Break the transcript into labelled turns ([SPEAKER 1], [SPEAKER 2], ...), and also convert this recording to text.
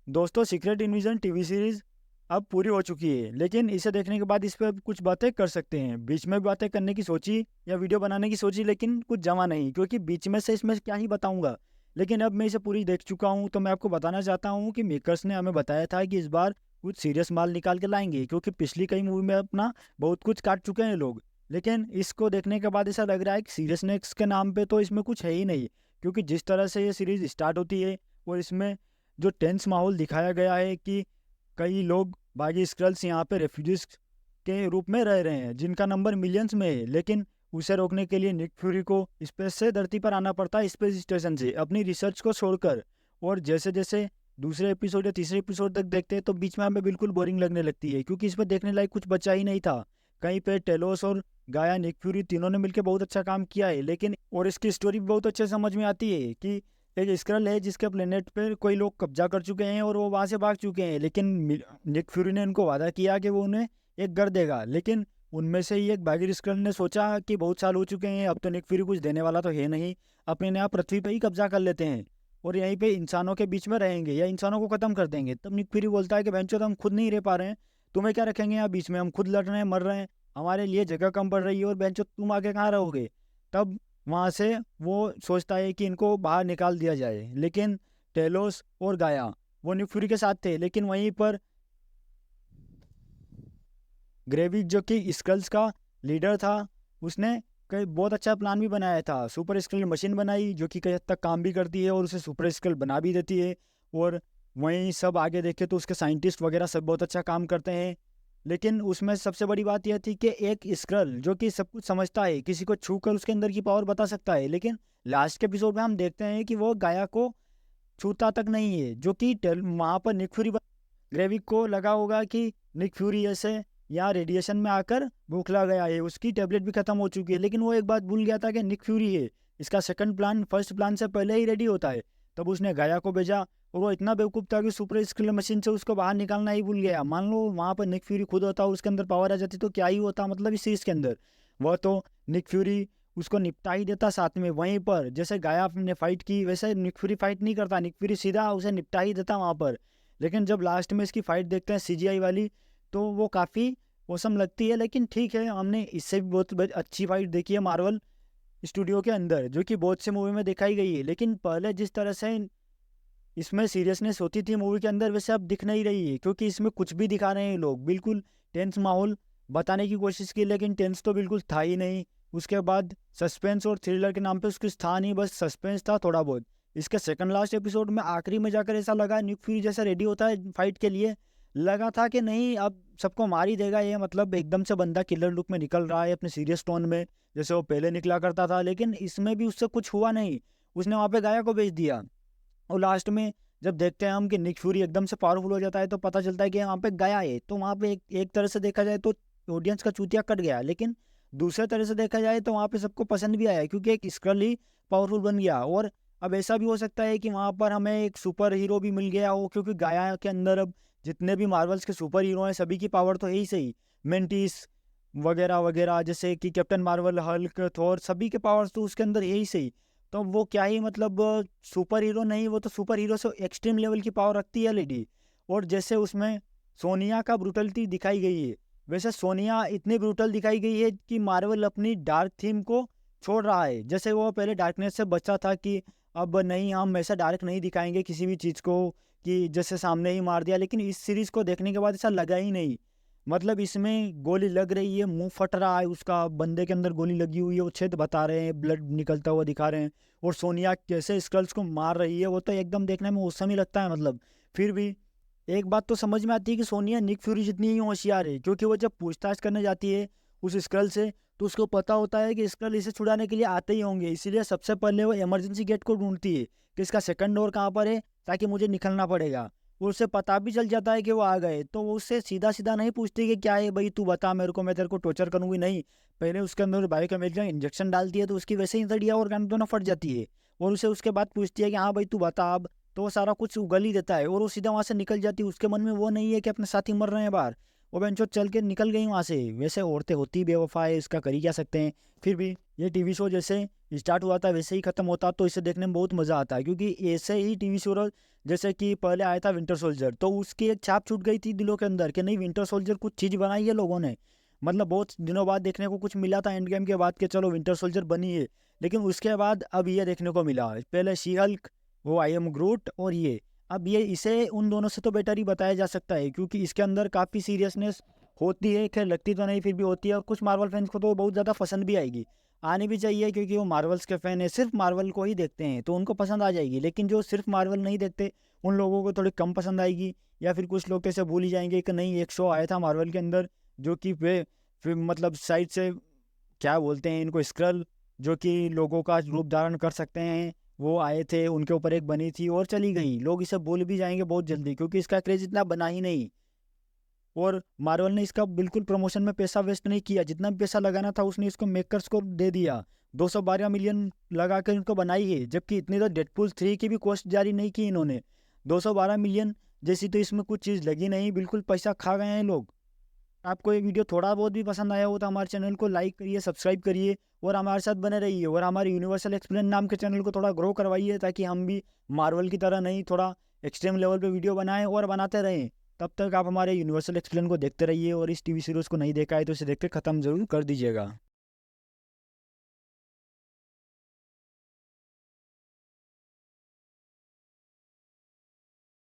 [SPEAKER 1] दोस्तों, secret invasion TV series अब पूरी हो चुकी है, लेकिन इसे देखने के बाद इस पर कुछ बातें कर सकते हैं। बीच में बातें करने की सोची या वीडियो बनाने की सोची, लेकिन कुछ जमा नहीं, क्योंकि बीच में से इसमें क्या ही बताऊंगा। लेकिन अब मैं इसे पूरी देख चुका हूं, तो मैं आपको बताना चाहता हूं कि मेकर्स ने हमें बताया था कि इस बार कुछ सीरियस माल निकाल के लाएंगे, क्योंकि पिछली कई मूवी में अपना बहुत कुछ काट चुके हैं लोग। लेकिन इसको देखने के बाद ऐसा लग रहा है कि सीरियसनेस के नाम पे तो इसमें कुछ है ही नहीं, क्योंकि जिस तरह से ये सीरीज स्टार्ट होती है और इसमें जो टेंस माहौल दिखाया गया है कि कई लोग बागी स्क्रल्स यहाँ पे रेफ्यूजीज के रूप में रह रहे हैं, जिनका नंबर मिलियंस में है। लेकिन उसे रोकने के लिए निक फ्यूरी को स्पेस से धरती पर आना पड़ता है, स्पेस स्टेशन से अपनी रिसर्च को छोड़कर। और जैसे जैसे दूसरे एपिसोड या तीसरे एपिसोड तक देखते हैं, तो बीच में हमें बिल्कुल बोरिंग लगने लगती है, क्योंकि इसमें देखने लायक कुछ बचा ही नहीं था। कहीं पे टेलोस और गाया निक फ्यूरी तीनों ने मिलकर बहुत अच्छा काम किया है, लेकिन और इसकी स्टोरी भी बहुत अच्छे से समझ में आती है कि एक स्क्रल है जिसके प्लेनेट पर कोई लोग कब्जा कर चुके हैं और वो वहां से भाग चुके हैं। लेकिन निक फ्यूरी ने उनको वादा किया कि वो उन्हें एक घर देगा, लेकिन उनमें से ही एक बागी स्क्रल ने सोचा कि बहुत साल हो चुके हैं, अब तो निक फ्यूरी कुछ देने वाला तो है नहीं, अपने नया पृथ्वी पे ही कब्जा कर लेते हैं और यहीं पे इंसानों के बीच में रहेंगे या इंसानों को खत्म कर देंगे। तब निक फ्यूरी बोलता है कि बेंचो, तो हम खुद नहीं रह पा रहे हैं, तुम्हें क्या रखेंगे यहाँ बीच में, हम खुद लड़ रहे हैं, मर रहे हैं, हमारे लिए जगह कम पड़ रही है, और बेंचो तुम आगे कहाँ रहोगे। तब वहां से वो सोचता है कि इनको बाहर निकाल दिया जाए। लेकिन टेलोस और गाया वो निक फ्यूरी के साथ थे, लेकिन वहीं पर ग्रेविक जो कि स्कल्स का लीडर था, उसने कई बहुत अच्छा प्लान भी बनाया था। सुपर स्कल मशीन बनाई जो कि कई हद तक काम भी करती है और उसे सुपर स्कल बना भी देती है। और वहीं सब आगे देखे तो उसके साइंटिस्ट वगैरह सब बहुत अच्छा काम करते हैं। लेकिन उसमें सबसे बड़ी बात यह थी कि एक स्क्रल जो कि सब कुछ समझता है, किसी को छू कर उसके अंदर की पावर बता सकता है, लेकिन लास्ट के एपिसोड में हम देखते हैं कि वो गाया को छूता तक नहीं है, जो कि वहां पर निक फ्यूरी ग्रेविक को लगा होगा कि निक फ्यूरी ऐसे यहाँ रेडिएशन में आकर बौखला गया है, उसकी टेबलेट भी खत्म हो चुकी है। लेकिन वो एक बात भूल गया था कि निक फ्यूरी है, इसका सेकंड प्लान फर्स्ट प्लान से पहले ही रेडी होता है। तब उसने गाया को भेजा, और वो इतना बेवकूफ़ था कि सुपर स्किल मशीन से उसको बाहर निकालना ही भूल गया। मान लो वहाँ पर निक फ्यूरी खुद होता और उसके अंदर पावर आ जाती, तो क्या ही होता, मतलब इस सीरीज के अंदर वो तो निक फ्यूरी उसको निपटा ही देता साथ में। वहीं पर जैसे गाया ने फाइट की, वैसे निक फ्यूरी फाइट नहीं करता, निक फ्यूरी सीधा उसे निपटा ही देता वहाँ पर। लेकिन जब लास्ट में इसकी फाइट देखते हैं सीजीआई वाली, तो वो काफ़ी औसम लगती है। लेकिन ठीक है, हमने इससे भी बहुत अच्छी फाइट देखी है मार्वल स्टूडियो के अंदर, जो कि बहुत से मूवी में दिखाई गई है। लेकिन पहले जिस तरह से इसमें सीरियसनेस होती थी मूवी के अंदर, वैसे अब दिख नहीं रही है, क्योंकि इसमें कुछ भी दिखा रहे हैं लोग, बिल्कुल टेंस माहौल बताने की कोशिश की, लेकिन टेंस तो बिल्कुल था ही नहीं। उसके बाद सस्पेंस और थ्रिलर के नाम पे उसकी था नहीं, बस सस्पेंस था थोड़ा बहुत। इसके सेकंड लास्ट एपिसोड में आखिरी में जाकर ऐसा लगा निक फ्यूरी जैसा रेडी होता है फाइट के लिए, लगा था कि नहीं अब सबको मार ही देगा ये, मतलब एकदम से बंदा किलर लुक में निकल रहा है अपने सीरियस टोन में, जैसे वो पहले निकला करता था। लेकिन इसमें भी उससे कुछ हुआ नहीं, उसने वहां पे गाया को भेज दिया। और लास्ट में जब देखते हैं हम कि निक फ्यूरी एकदम से पावरफुल हो जाता है, तो पता चलता है कि वहाँ पे गया है, तो वहाँ पे एक तरह से देखा जाए तो ऑडियंस का चूतिया कट गया। लेकिन दूसरे तरह से देखा जाए तो वहाँ पे सबको पसंद भी आया, क्योंकि एक स्क्रल ही पावरफुल बन गया। और अब ऐसा भी हो सकता है कि वहाँ पर हमें एक सुपर हीरो भी मिल गया हो, क्योंकि गाया के अंदर अब जितने भी मार्वल्स के सुपर हीरो हैं सभी की पावर तो है ही सही। मेंटिस वगैरह वगैरह, जैसे कि कैप्टन मार्वल, हल्क, थॉर, सभी के पावर्स तो उसके अंदर है ही सही। तो वो क्या ही मतलब सुपर हीरो नहीं, वो तो सुपर हीरो से एक्सट्रीम लेवल की पावर रखती है लेडी। और जैसे उसमें सोनिया का ब्रूटलिटी दिखाई गई है, वैसे सोनिया इतनी ब्रूटल दिखाई गई है कि मार्वल अपनी डार्क थीम को छोड़ रहा है। जैसे वो पहले डार्कनेस से बचा था कि अब नहीं, हम ऐसा डार्क नहीं दिखाएंगे किसी भी चीज़ को कि जैसे सामने ही मार दिया। लेकिन इस सीरीज़ को देखने के बाद ऐसा लगा ही नहीं, मतलब इसमें गोली लग रही है, मुंह फट रहा है उसका, बंदे के अंदर गोली लगी हुई है, वो छेद बता रहे हैं, ब्लड निकलता हुआ दिखा रहे हैं, और सोनिया कैसे स्कल्स को मार रही है, वो तो एकदम देखने में औसम ही लगता है। मतलब फिर भी एक बात तो समझ में आती है कि सोनिया निक फ्यूरी जितनी ही होशियार है, क्योंकि वो जब पूछताछ करने जाती है उस स्क्रल से, तो उसको पता होता है कि स्क्रल इसे छुड़ाने के लिए आते ही होंगे, इसीलिए सबसे पहले वो इमरजेंसी गेट को ढूंढती है कि इसका सेकंड डोर कहाँ पर है, ताकि मुझे निकलना पड़ेगा। वो उसे पता भी चल जाता है कि वो आ गए, तो वो उससे सीधा सीधा नहीं पूछती कि क्या है भाई, तू बता मेरे को, मैं तेरे को टॉर्चर करूंगी, नहीं। पहले उसके अंदर बायोकेमिकल इंजेक्शन डालती है, तो उसकी वैसे ही तड़िया और कान दोनों फट जाती है। और उसे उसके बाद पूछती है कि हाँ भाई तू बता अब, तो वो सारा कुछ उगल ही देता है और वो सीधा वहां से निकल जाती है। उसके मन में वो नहीं है कि अपने साथी मर रहे हैं बाहर, वो बेंचो चल के निकल गई वहां से। वैसे औरतें होती बेवफा है, इसका कर ही क्या सकते हैं। फिर भी ये टीवी शो जैसे स्टार्ट हुआ था वैसे ही ख़त्म होता, तो इसे देखने में बहुत मज़ा आता है, क्योंकि ऐसे ही टीवी शो जैसे कि पहले आया था विंटर सोल्जर, तो उसकी एक छाप छूट गई थी दिलों के अंदर कि नहीं, विंटर सोल्जर कुछ चीज़ बनाई है लोगों ने। मतलब बहुत दिनों बाद देखने को कुछ मिला था एंड गेम के बाद, कि चलो विंटर सोल्जर बनी है। लेकिन उसके बाद अब ये देखने को मिला, पहले शी हल्क, वो आई एम ग्रूट, और ये अब ये इसे उन दोनों से तो बेटर ही बताया जा सकता है, क्योंकि इसके अंदर काफ़ी सीरियसनेस होती है। खैर लगती तो नहीं, फिर भी होती है, और कुछ मार्वल फैंस को तो बहुत ज़्यादा पसंद भी आएगी। आनी भी चाहिए, क्योंकि वो मार्वल्स के फ़ैन है, सिर्फ मार्वल को ही देखते हैं, तो उनको पसंद आ जाएगी। लेकिन जो सिर्फ मार्वल नहीं देखते, उन लोगों को थोड़ी कम पसंद आएगी, या फिर कुछ लोग तो ऐसे भूल ही जाएंगे कि नहीं, एक शो आया था मार्वल के अंदर, जो कि वे फिर मतलब साइड से क्या बोलते हैं इनको, स्क्रल, जो कि लोगों का रूप धारण कर सकते हैं, वो आए थे, उनके ऊपर एक बनी थी और चली गई। लोग इसे भूल भी जाएंगे बहुत जल्दी, क्योंकि इसका क्रेज इतना बना ही नहीं। और मार्वल ने इसका बिल्कुल प्रमोशन में पैसा वेस्ट नहीं किया, जितना भी पैसा लगाना था उसने इसको मेकर्स को दे दिया। 212 मिलियन लगा कर इनको बनाई है, जबकि इतनी तो डेडपूल 3 की भी कॉस्ट जारी नहीं की इन्होंने। 212 मिलियन जैसी तो इसमें कुछ चीज़ लगी नहीं, बिल्कुल पैसा खा गए हैं लोग। आपको ये वीडियो थोड़ा बहुत भी पसंद आया हो तो हमारे चैनल को लाइक करिए, सब्सक्राइब करिए, और हमारे साथ बने रहिए, और हमारे यूनिवर्सल एक्सप्लेन नाम के चैनल को थोड़ा ग्रो करवाइए, ताकि हम भी मार्वल की तरह नहीं, थोड़ा एक्सट्रीम लेवल पे वीडियो बनाएं और बनाते रहें। तब तक आप हमारे यूनिवर्सल एक्सप्लेन को देखते रहिए, और इस टीवी सीरीज़ को नहीं देखा है तो इसे देख के ख़त्म ज़रूर कर दीजिएगा।